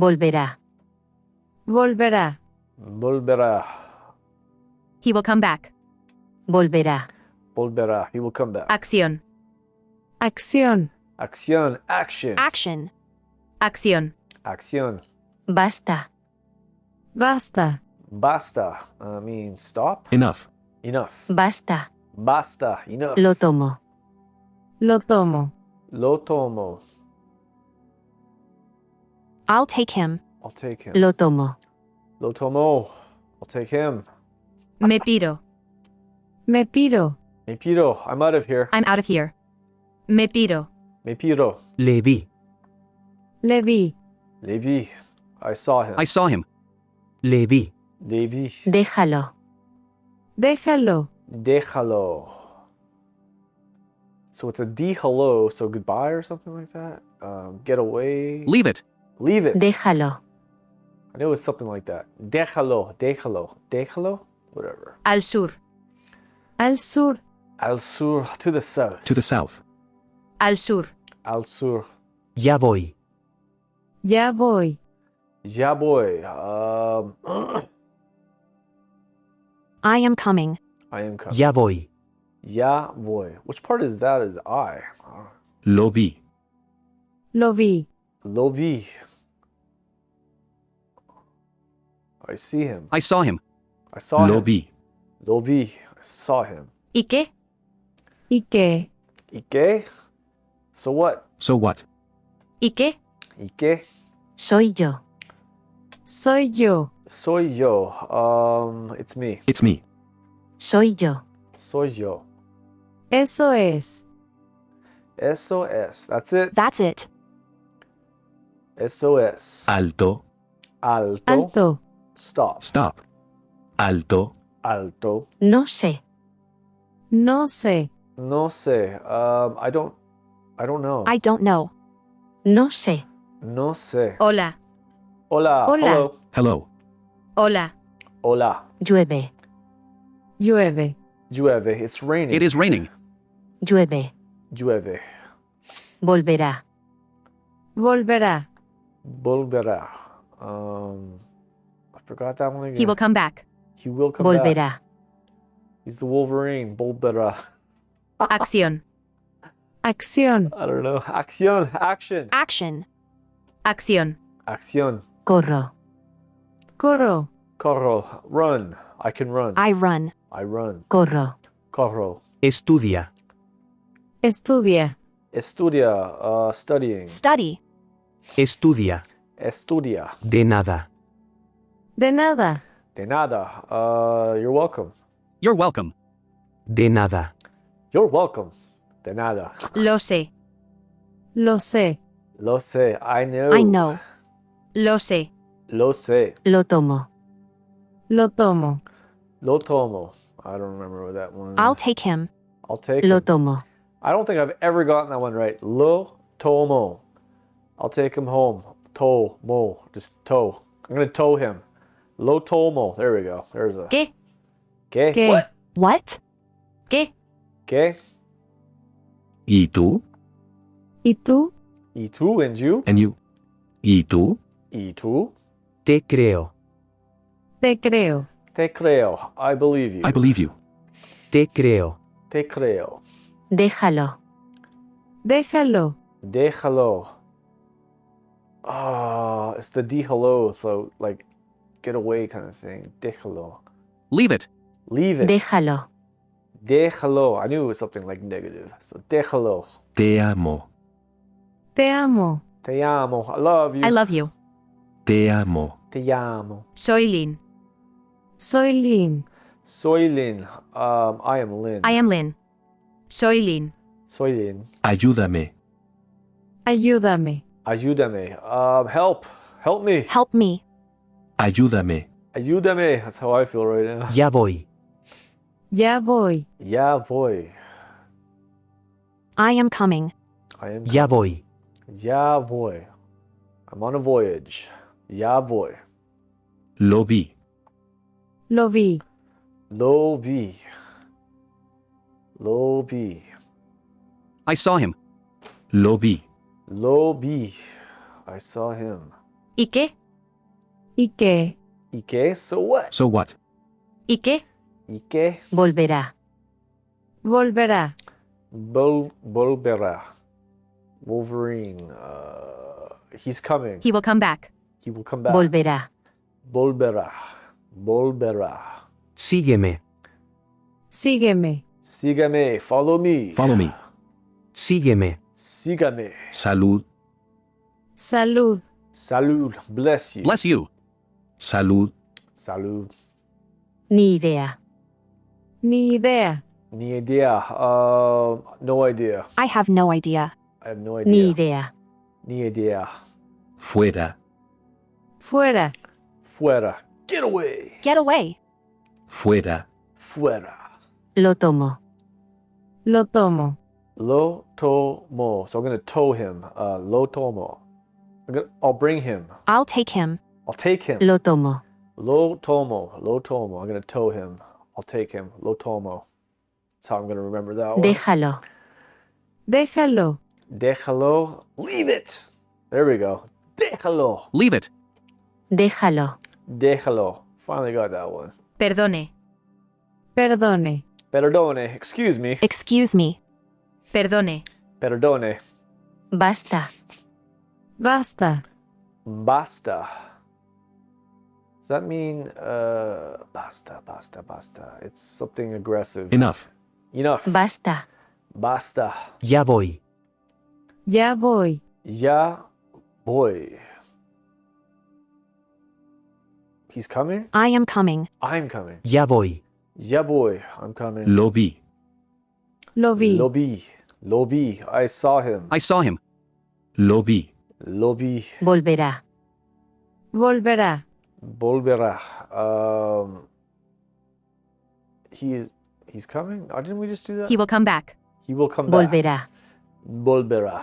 Volverá. Volverá. Volverá. He will come back. Volverá. Volverá. He will come back. Acción. Acción. Acción. Action. Action. Acción. Acción. Basta. Basta. Basta means stop. Enough. Enough. Basta. Basta. Enough. Lo tomo. Lo tomo. Lo tomo. I'll take him. I'll take him. Lo tomo. Lo tomo. I'll take him. Me piro. Me piro. Me piro. I'm out of here. I'm out of here. Me piro. Me piro. Le vi. Le vi. Le vi. I saw him. I saw him. Le vi. Le vi. Déjalo. Déjalo. Déjalo. So it's a de hello, so goodbye or something like that. Get away. Leave it. Leave it. Déjalo. I knew it was something like that. Déjalo. Déjalo. Déjalo. Whatever. Al sur. Al sur. Al sur. To the south. To the south. Al sur. Al sur. Ya voy. Ya voy. Ya voy. I am coming. I am coming. Ya voy. Ya voy. Which part is that? Is I? Lo vi. Lo vi. Lo vi. I see him. I saw him. I saw Lo him. vi. Lo vi. I saw him. ¿Y qué? ¿Y qué? ¿Y qué? So what? So what? ¿Y qué? ¿Y qué? Soy yo. Soy yo. Soy yo. It's me. It's me. Soy yo. Soy yo. Eso es. Eso es. That's it. That's it. Eso es. Alto. Alto. Alto. Stop. Stop. Alto. Alto. No sé. No sé. No sé. I don't know. I don't know. No sé. No sé. Hola. Hola. Hola. Hello. Hello. Hola. Hola. Llueve. Llueve. Llueve. It's raining. It is raining. Llueve. Llueve. Volverá. Volverá. Volverá. I forgot that one again. He will come back. He will come back. Volverá. He's the Wolverine. Volverá. Acción. Acción. I don't know. Acción. Action. Action. Acción. Acción. Corro. Corro. Corro. Run. I can run. I run. I run. Corro. Corro. Estudia. Estudia. Estudia. Studying. Study. Estudia. Estudia. De nada. De nada. De nada. You're welcome. You're welcome. De nada. You're welcome. De nada. Lo sé. Lo sé. Lo sé. I know. I know. Lo sé. Lo sé. Lo tomo. Lo tomo. Lo tomo. I don't remember what that one. I'll take him. I'll take Lo him. tomo. I don't think I've ever gotten that one right. Lo tomo. I'll take him home. Tomo. Just tow. I'm gonna tow him. Lo tomo. There we go. There's a. ¿Qué? ¿Qué? ¿Qué? What? What? ¿Qué? ¿Qué? ¿Y tú? ¿Y tú? ¿Y tú? And you? And you? ¿Y tú? ¿Y tú? Te creo. Te creo. Te creo. I believe you. I believe you. Te creo. Te creo. Déjalo. Déjalo. Déjalo. It's the de hello, so like get away kind of thing. Déjalo. Leave it. Leave it. Déjalo. Déjalo. I knew it was something like negative. So déjalo. Te amo. Te amo. Te amo. I love you. I love you. Te amo. Te amo. Soy Lynn. Soy Lynn. Soy Lin. I am Lin. I am Lynn. Soy Lynn. Soy Lin. Ayúdame. Ayúdame. Ayúdame. Help. Help me. Help me. Ayúdame. Ayúdame. That's how I feel right now. Ya voy. Ya voy. Ya voy. I am coming. I am. Ya voy. Ya voy. I'm on a voyage. Ya voy. Lo vi. Lo vi. Lo vi. Lo vi. I saw him. Lo vi. Lo vi. I saw him. ¿Y qué? ¿Y qué? ¿Y qué? So what? So what? ¿Y qué? ¿Y qué? Volverá. Volverá. Volverá. Wolverine. He's coming. He will come back. He will come back. Volverá. Volverá. Volverá. Sígueme. Sígueme. Sígame. Follow me. Follow me. Sígueme. Sígame. Salud. Salud. Salud. Bless you. Bless you. Salud. Salud. Ni idea. Ni idea. Ni idea. No idea. I have no idea. I have no idea. Ni idea. Ni idea. Fuera. Fuera. Fuera. Get away. Get away. Fuera. Fuera. Lo tomo. Lo tomo. Lo tomo. So I'm going to tow him. Lo tomo. I'll bring him. I'll take him. I'll take him. Lo tomo. Lo tomo. Lo tomo. I'm going to tow him. I'll take him. Lo tomo. That's how I'm going to remember that one. Déjalo. Déjalo. Déjalo. Leave it. There we go. Déjalo. Leave it. Déjalo. Déjalo. Finally got that one. Perdone. Perdone. Perdone. Excuse me. Excuse me. Perdone. Perdone. Basta. Basta. Basta. Does that mean basta, basta, basta? It's something aggressive. Enough. Enough. Basta. Basta. Ya voy. Ya voy. Ya voy. He's coming? I am coming. I'm coming. Ya voy. Ya voy. I'm coming. Lo vi. Lo vi. Lo vi. Lo vi. I saw him. I saw him. Lo vi. Lo vi. Volverá. Volverá. Volverá. He's coming? Didn't we just do that? He will come back. He will come back. Volverá. Volverá.